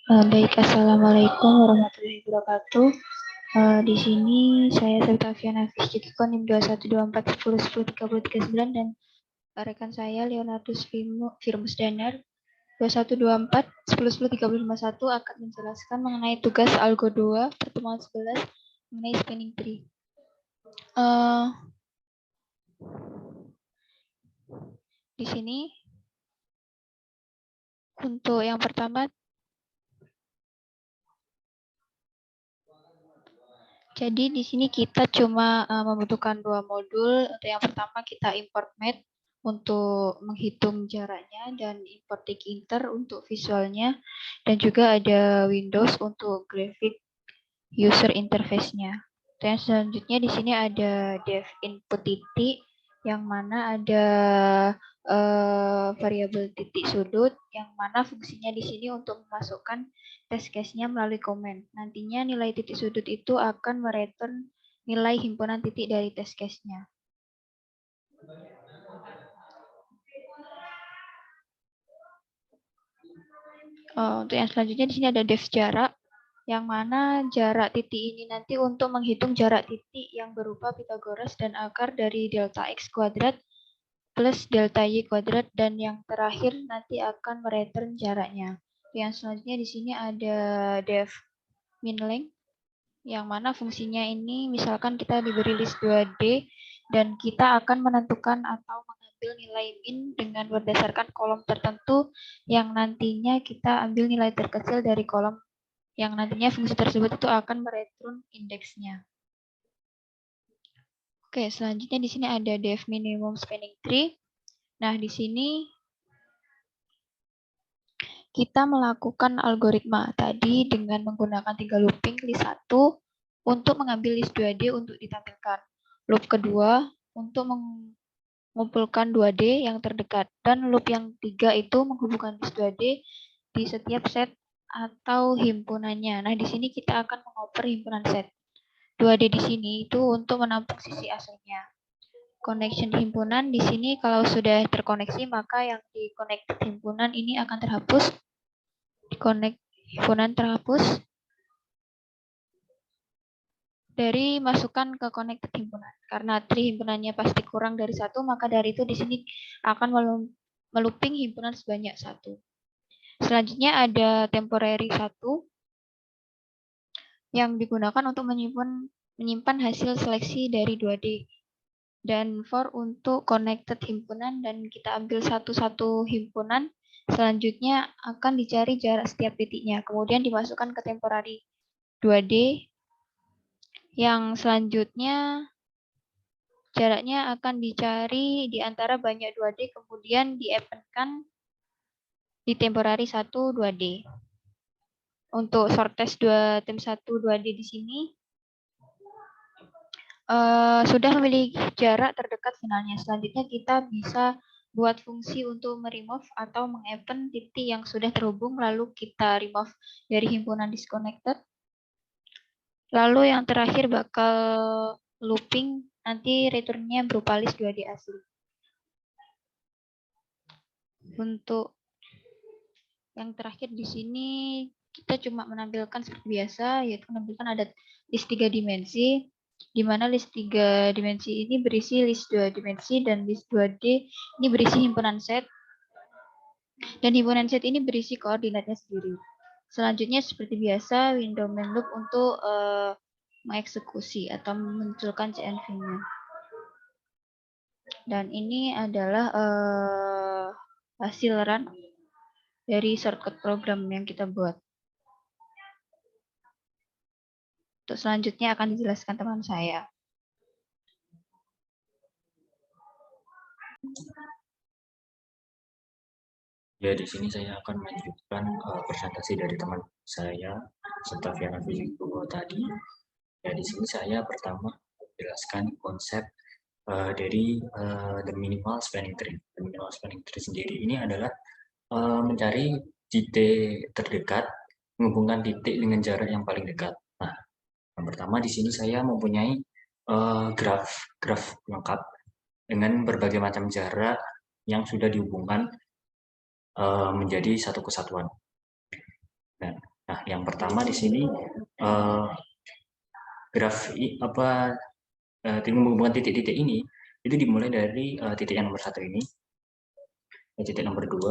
Baik, Assalamualaikum warahmatullahi wabarakatuh. Di sini saya Septavian Hafiz Cikiko NIM 2124101039 dan rekan saya Leonardus Firmus Danar 212410103051 akan menjelaskan mengenai tugas Algo 2 pertemuan 11 mengenai spanning tree. Di sini untuk yang pertama, jadi di sini kita cuma membutuhkan dua modul. Untuk yang pertama kita import math untuk menghitung jaraknya dan import Tkinter untuk visualnya, dan juga ada Windows untuk grafik user interface-nya. Dan selanjutnya di sini ada dev input titik, yang mana ada variabel titik sudut, yang mana fungsinya di sini untuk memasukkan test case-nya melalui komen. Nantinya nilai titik sudut itu akan mereturn nilai himpunan titik dari test case-nya. Untuk yang selanjutnya di sini ada def jarak, yang mana jarak titik ini nanti untuk menghitung jarak titik yang berupa Pythagoras dan akar dari delta x kuadrat plus delta y kuadrat, dan yang terakhir nanti akan mereturn jaraknya. Yang selanjutnya di sini ada def min length, yang mana fungsinya ini misalkan kita diberi list 2D dan kita akan menentukan atau mengambil nilai min dengan berdasarkan kolom tertentu yang nantinya kita ambil nilai terkecil dari kolom yang nantinya fungsi tersebut itu akan mereturn indeksnya. Oke, selanjutnya di sini ada def minimum spanning tree. Nah, di sini kita melakukan algoritma tadi dengan menggunakan 3 looping, list 1 untuk mengambil list 2D untuk ditampilkan. Loop kedua untuk mengumpulkan 2D yang terdekat, dan loop yang 3 itu menghubungkan list 2D di setiap set atau himpunannya. Nah, di sini kita akan mengoper himpunan set. 2D di sini itu untuk menampung sisi aslinya. Connection himpunan di sini kalau sudah terkoneksi, maka yang di connected himpunan ini akan terhapus. Connect himpunan terhapus dari masukkan ke connected himpunan. Karena tree himpunannya pasti kurang dari 1, maka dari itu di sini akan melooping himpunan sebanyak 1. Selanjutnya ada temporary 1 yang digunakan untuk menyimpan hasil seleksi dari 2D. Dan for untuk connected himpunan, dan kita ambil satu-satu himpunan, selanjutnya akan dicari jarak setiap titiknya, kemudian dimasukkan ke temporary 2D, yang selanjutnya jaraknya akan dicari di antara banyak 2D, kemudian di-append-kan di temporary 1 2D. Untuk short test 2 tim 1 2D di sini sudah memiliki jarak terdekat finalnya. Selanjutnya kita bisa buat fungsi untuk meremove atau mengappend titik yang sudah terhubung, lalu kita remove dari himpunan disconnected. Lalu yang terakhir bakal looping, nanti returnnya berupa list 2D asli. Untuk yang terakhir di sini kita cuma menampilkan seperti biasa, yaitu menampilkan ada list 3 dimensi, di mana list 3 dimensi ini berisi list 2 dimensi, dan list 2D ini berisi himpunan set, dan himpunan set ini berisi koordinatnya sendiri. Selanjutnya seperti biasa window main loop untuk mengeksekusi atau memunculkan CNV-nya. Dan ini adalah hasil run dari shortcut program yang kita buat. Untuk selanjutnya akan dijelaskan teman saya. Ya, di sini saya akan melanjutkan presentasi dari teman saya, Septavian Hafiz Cikiko tadi. Ya, di sini saya pertama menjelaskan konsep dari the minimal spanning tree. The minimal spanning tree sendiri ini adalah mencari titik terdekat, menghubungkan titik dengan jarak yang paling dekat. Nah, yang pertama di sini saya mempunyai graf lengkap dengan berbagai macam jarak yang sudah dihubungkan menjadi satu kesatuan. Nah, Nah, yang pertama di sini graf menghubungkan titik-titik ini itu dimulai dari titik yang nomor 1 ini, titik nomor 2,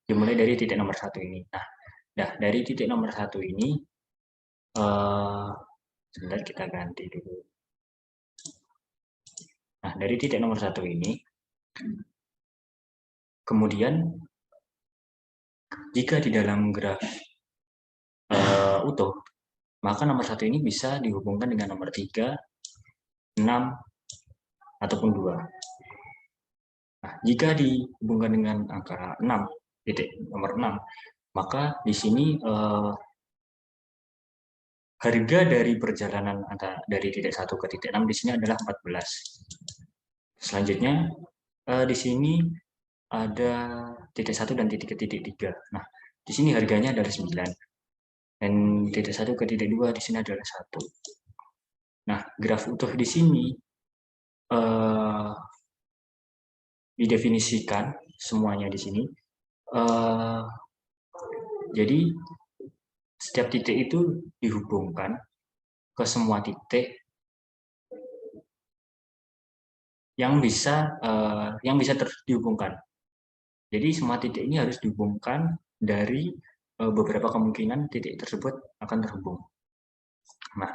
dimulai dari titik nomor 1 ini. Nah, dari titik nomor 1 ini, sebentar kita ganti dulu. Nah, dari titik nomor 1 ini, kemudian jika di dalam graf utuh, maka nomor 1 ini bisa dihubungkan dengan nomor 3, 6, ataupun 2. Nah, jika dihubungkan dengan angka 6, titik nomor 6, maka di sini harga dari perjalanan dari titik 1 ke titik 6 di sini adalah 14. Selanjutnya di sini ada titik 1 dan titik 3. Nah, di sini harganya adalah 9. Dan titik 1 ke titik 2 di sini adalah 1. Nah, graf utuh di sini didefinisikan semuanya di sini. Jadi setiap titik itu dihubungkan ke semua titik yang bisa dihubungkan. Jadi semua titik ini harus dihubungkan dari beberapa kemungkinan titik tersebut akan terhubung. Nah,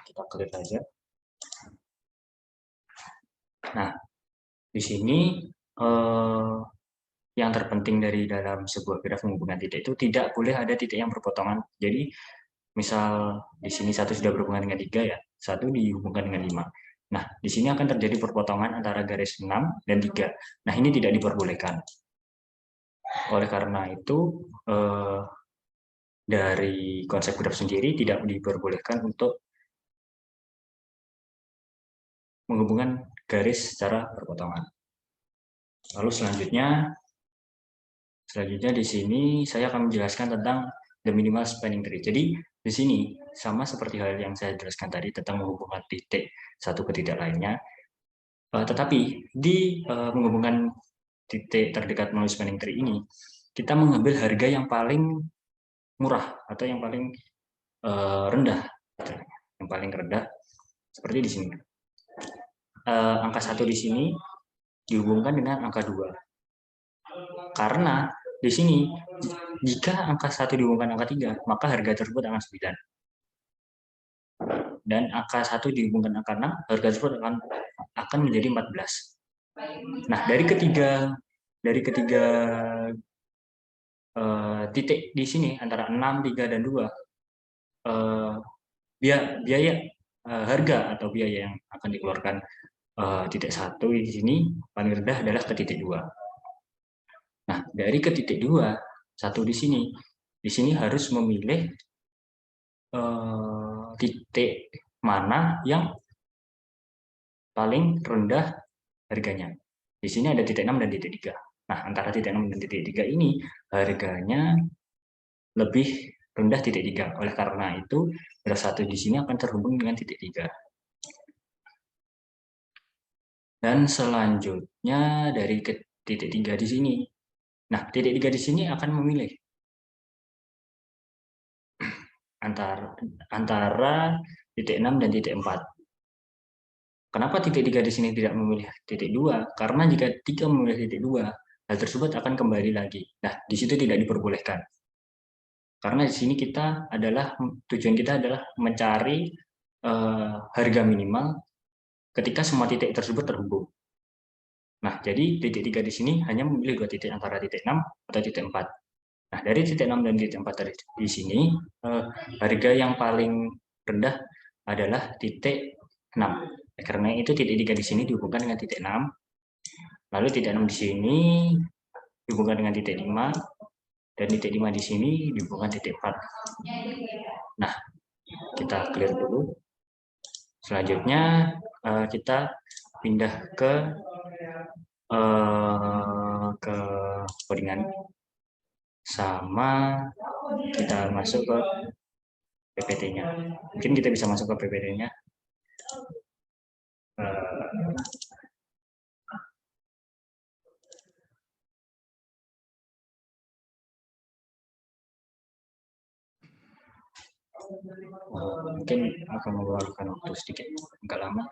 kita klik saja. Nah, di sini yang terpenting dari dalam sebuah graf menghubungkan titik itu tidak boleh ada titik yang berpotongan. Jadi misal di sini 1 sudah berhubungan dengan 3 ya, 1 dihubungkan dengan 5. Nah, di sini akan terjadi perpotongan antara garis 6 dan 3. Nah, ini tidak diperbolehkan. Oleh karena itu, dari konsep graf sendiri tidak diperbolehkan untuk menghubungkan garis secara berpotongan. Lalu selanjutnya di sini saya akan menjelaskan tentang the minimal spanning tree. Jadi di sini sama seperti hal yang saya jelaskan tadi tentang menghubungkan titik satu ke titik lainnya, tetapi di menghubungkan titik terdekat melalui spanning tree ini, kita mengambil harga yang paling murah atau yang paling rendah, yang paling rendah seperti di sini. Angka 1 di sini dihubungkan dengan angka 2. Karena di sini jika angka 1 dihubungkan angka 3, maka harga tersebut akan 9. Dan angka 1 dihubungkan angka 6, harga tersebut akan menjadi 14. Nah, dari ketiga titik di sini antara 6, 3 dan 2, biaya harga atau biaya yang akan dikeluarkan titik 1 di sini paling rendah adalah ke titik 2. Nah, dari ke titik 2, 1 di sini harus memilih titik mana yang paling rendah harganya. Di sini ada titik 6 dan titik 3. Nah, antara titik 6 dan titik 3 ini harganya lebih rendah titik 3. Oleh karena itu, graf 1 di sini akan terhubung dengan titik 3. Dan selanjutnya dari titik 3 di sini. Nah, titik 3 di sini akan memilih antara titik 6 dan titik 4. Kenapa titik 3 di sini tidak memilih titik 2? Karena jika 3 memilih titik 2, hal tersebut akan kembali lagi. Nah, di situ tidak diperbolehkan. Karena di sini tujuan kita adalah mencari harga minimal ketika semua titik tersebut terhubung. Nah, jadi titik 3 di sini hanya memilih 2 titik antara titik 6 atau titik 4. Nah, dari titik 6 dan titik 4 di sini, harga yang paling rendah adalah titik 6. Karena itu titik 3 di sini dihubungkan dengan titik 6. Lalu titik 6 di sini dihubungkan dengan titik 5. Dan titik 5 di sini dihubungkan titik 4. Nah, kita clear dulu. Selanjutnya kita pindah ke codingan. Sama kita masuk ke PPT-nya. Mungkin kita bisa masuk ke PPT-nya. Mungkin akan memerlukan waktu sedikit, enggak lama.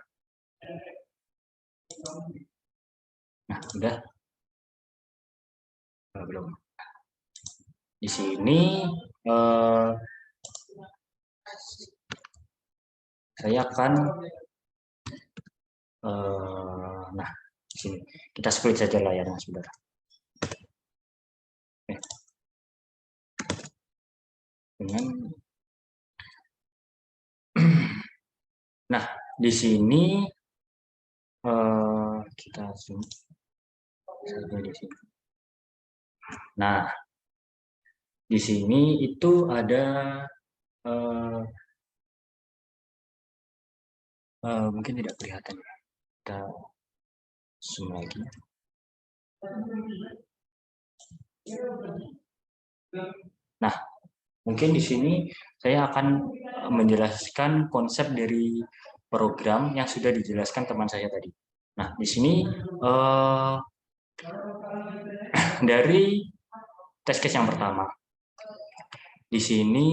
Nah, udah. Belum. Di sini saya akan nah, di sini kita split saja layarnya, saudara. Dengan nah, di sini kita zoom saja di sini. Nah, di sini itu ada mungkin tidak kelihatan. Kita zoom lagi. Nah, mungkin di sini saya akan menjelaskan konsep dari program yang sudah dijelaskan teman saya tadi. Nah, di sini dari test case yang pertama, di sini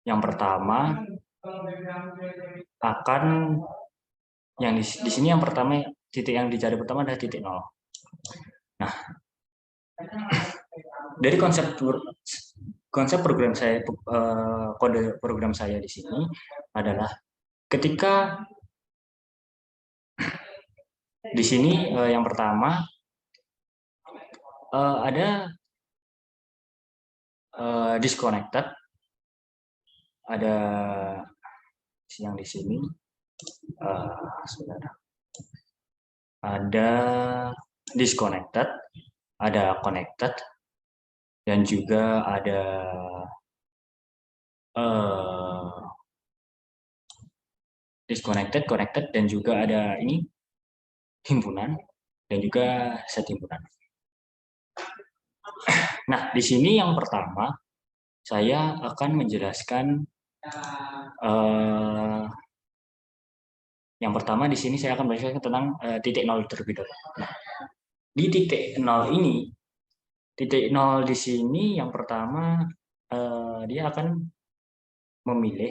yang pertama akan yang di sini yang pertama titik yang dicari pertama adalah titik 0. Nah, dari konsep program saya, kode program saya di sini adalah ketika di sini yang pertama ada disconnected, ada yang di sini saudara, ada disconnected, ada connected, dan juga ada disconnected, connected, dan juga ada ini himpunan dan juga set himpunan. Nah, di sini yang pertama saya akan menjelaskan yang pertama di sini saya akan menjelaskan tentang titik 0 terlebih dahulu. Nah, di titik 0 ini, titik 0 di sini yang pertama dia akan memilih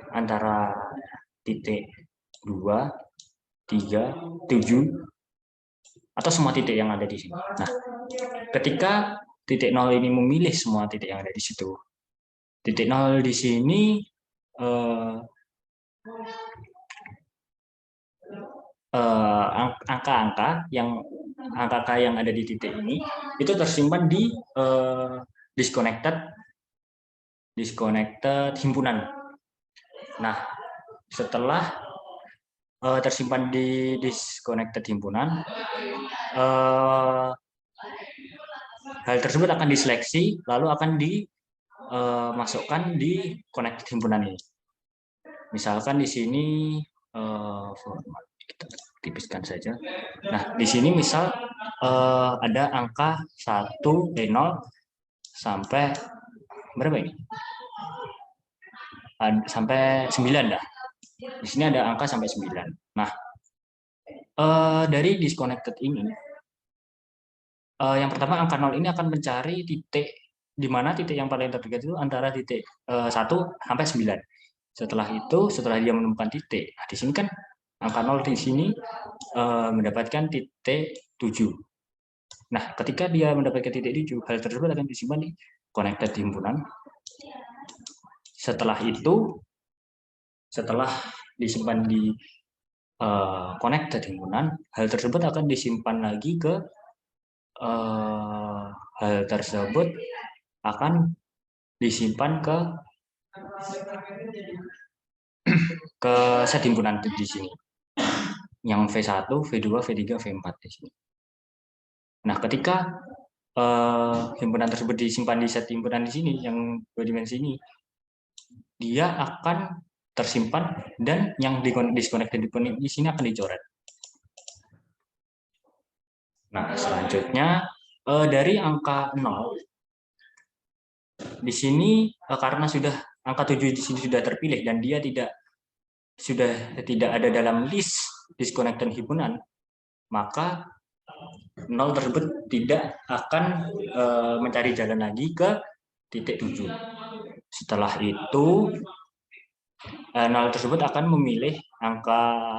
antara titik 2, 3, 7 atau semua titik yang ada di sini. Nah, ketika titik 0 ini memilih semua titik yang ada di situ, titik 0 di sini angka-angka yang ada di titik ini itu tersimpan di disconnected himpunan. Nah, setelah tersimpan di disconnected himpunan, hal tersebut akan diseleksi lalu akan dimasukkan di connected himpunan ini. Misalkan di sini format kita tipiskan saja. Nah, di sini misal ada angka 0 sampai berapa ini? Sampai 9 dah. Di sini ada angka sampai 9. Nah, dari disconnected ini, yang pertama angka 0 ini akan mencari titik di mana titik yang paling terdekat itu antara titik 1 sampai 9. Setelah itu, setelah dia menemukan titik, nah di sini kan angka 0 di sini mendapatkan titik 7. Nah, ketika dia mendapatkan titik 7, hal tersebut akan disimpan di connected himpunan. Setelah itu, setelah disimpan di connected himpunan, hal tersebut akan disimpan lagi ke hal tersebut akan disimpan ke set himpunan di sini. Yang V1, V2, V3, V4 di sini. Nah, ketika himpunan tersebut disimpan di set himpunan di sini yang berdimensi ini, dia akan tersimpan dan yang disconnected di sini akan dicoret. Nah, selanjutnya dari angka 0 di sini karena sudah angka 7 di sini sudah terpilih dan dia sudah tidak ada dalam list disconnected himpunan, maka 0 tersebut tidak akan mencari jalan lagi ke titik 7. Setelah itu 0 tersebut akan memilih angka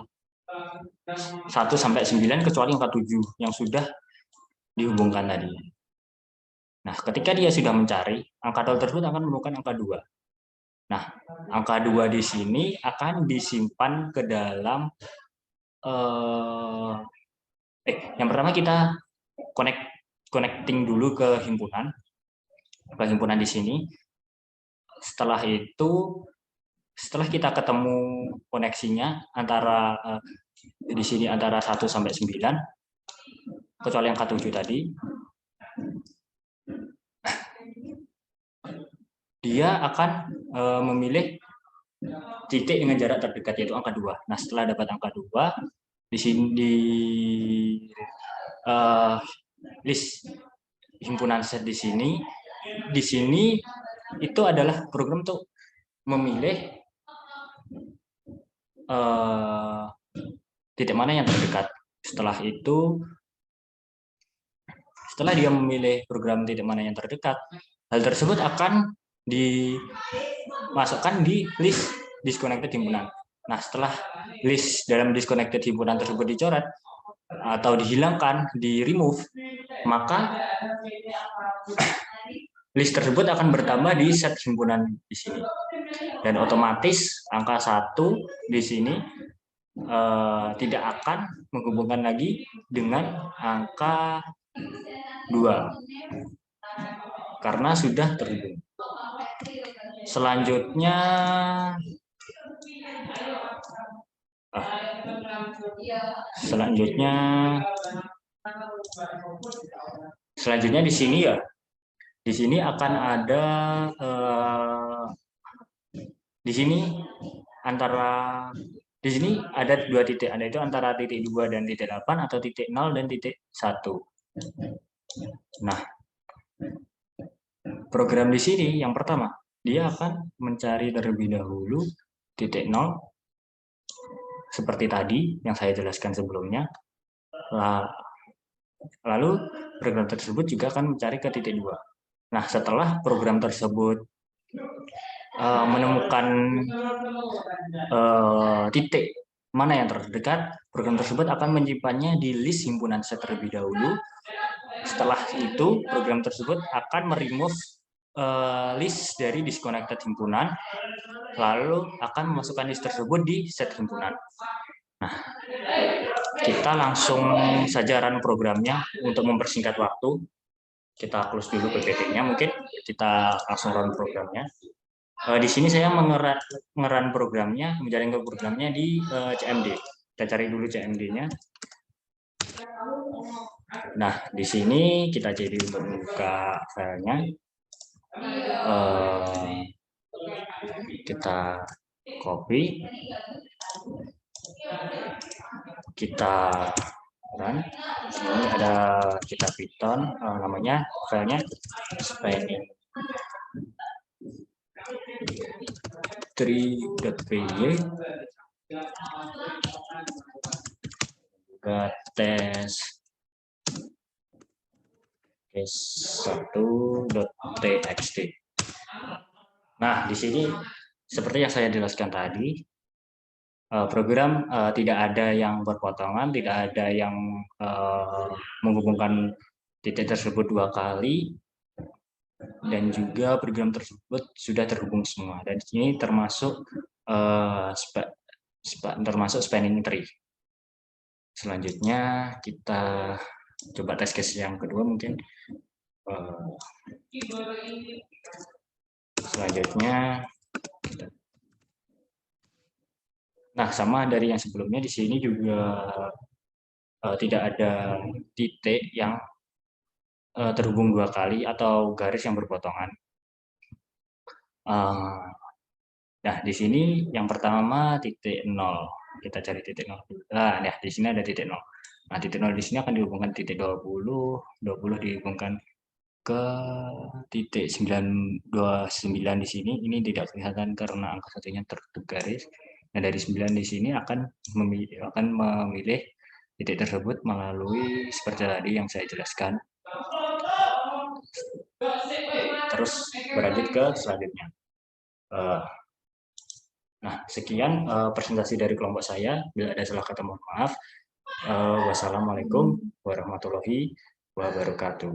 1 sampai 9 kecuali angka 7 yang sudah dihubungkan tadi. Nah, ketika dia sudah mencari, angka 0 tersebut akan menemukan angka 2. Nah, angka 2 di sini akan disimpan ke dalam yang pertama kita connecting dulu ke himpunan di sini. Setelah itu, setelah kita ketemu koneksinya antara di sini antara 1 sampai 9, kecuali angka 7 tadi, dia akan memilih titik dengan jarak terdekat, yaitu angka 2. Nah, setelah dapat angka 2, di sini di list himpunan set di sini itu adalah program untuk memilih titik mana yang terdekat. Setelah itu, setelah dia memilih program titik mana yang terdekat, hal tersebut akan dimasukkan di list disconnected himpunan. Nah, setelah list dalam disconnected himpunan tersebut dicoret atau dihilangkan, di-remove, maka list tersebut akan bertambah di set himpunan di sini. Dan otomatis angka 1 di sini tidak akan menghubungkan lagi dengan angka 2 karena sudah terhubung. Selanjutnya di sini ya. Di sini akan ada di sini ada 2 titik, yaitu antara titik 2 dan titik 8 atau titik 0 dan titik 1. Nah, program di sini yang pertama, dia akan mencari terlebih dahulu titik 0 seperti tadi yang saya jelaskan sebelumnya. Lalu program tersebut juga akan mencari ke titik 2. Nah, setelah program tersebut menemukan titik mana yang terdekat, program tersebut akan menyimpannya di list himpunan set terlebih dahulu. Setelah itu, program tersebut akan meremove list dari disconnected himpunan, lalu akan memasukkan list tersebut di set himpunan. Nah, kita langsung saja run programnya untuk mempersingkat waktu. Kita close dulu PPT-nya, mungkin kita langsung run programnya. Di sini saya mengerun programnya, menjalankan programnya di CMD. Kita cari dulu CMD-nya. Nah, di sini kita jadi untuk membuka filenya. Kita copy, kita run. Ini ada kita Python, namanya filenya spanning 3.py, juga tes case1.txt. Nah, di sini seperti yang saya jelaskan tadi, program tidak ada yang berpotongan, tidak ada yang menghubungkan titik tersebut 2 kali, dan juga program tersebut sudah terhubung semua. Dan ini termasuk spanning tree. Selanjutnya kita coba tes case yang kedua mungkin. Selanjutnya, nah sama dari yang sebelumnya, di sini juga tidak ada titik yang terhubung 2 kali atau garis yang berpotongan. Nah, di sini yang pertama titik 0. Kita cari titik 0. Nah, di sini ada titik 0. Nah, titik 0 di sini akan dihubungkan titik 20 dihubungkan ke titik 929 di sini. Ini tidak kelihatan karena angka satunya tertutup garis. Nah, dari 9 di sini akan memilih titik tersebut melalui seperti tadi yang saya jelaskan. Terus berlanjut ke selanjutnya. Nah, sekian presentasi dari kelompok saya. Bila ada salah kata mohon maaf. Wassalamualaikum warahmatullahi wabarakatuh.